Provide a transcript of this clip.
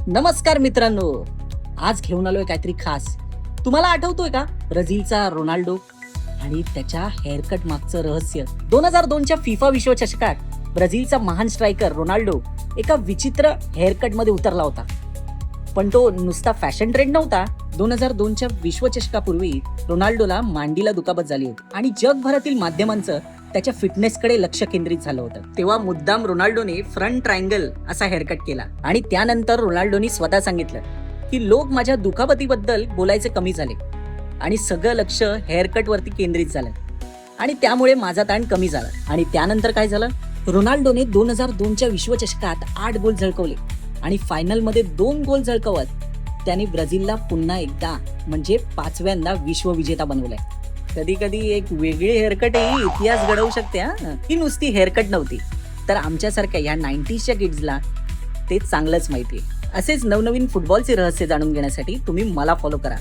नमस्कार मित्रांनो, आज घेऊन आलोय काहीतरी खास. तुम्हाला आठवतोय का ब्राझीलचा रोनाल्डो आणि त्याच्या हेअरकट मागचं रहस्य? 2002च्या फिफा विश्वचषकात ब्राझीलचा महान स्ट्रायकर रोनाल्डो एका विचित्र हेअरकट मध्ये उतरला होता. पण तो नुसता फॅशन ट्रेंड नव्हता. 2002च्या विश्वचषकापूर्वी रोनाल्डोला मांडीला दुखापत झाली होती आणि जगभरातील माध्यमांचं त्याच्या फिटनेसकडे लक्ष केंद्रित झालं होतं. तेव्हा मुद्दाम रोनाल्डोने फ्रंट ट्रायंगल असा हेअरकट केला आणि त्यानंतर रोनाल्डोनी स्वतः सांगितलं की लोक माझ्या दुखापतीबद्दल बोलायचे कमी झाले आणि सगळं लक्ष हेअरकट वरती केंद्रित झालं आणि त्यामुळे माझा ताण कमी झाला. आणि त्यानंतर काय झालं? रोनाल्डोने 2002च्या विश्वचषकात 8 गोल झळकवले आणि फायनलमध्ये 2 गोल झळकवत त्याने ब्राझीलला पुन्हा एकदा म्हणजे 5व्यांदा विश्वविजेता बनवलंय. कधी कधी एक वेगळी हेअरकट ही इतिहास घडवू शकते. ही नुसती हेअरकट नव्हती, तर आमच्यासारख्या ह्या 90sच्या किड्सला ते चांगलंच माहिती आहे. असेच नवनवीन फुटबॉलचे रहस्य जाणून घेण्यासाठी तुम्ही मला फॉलो करा.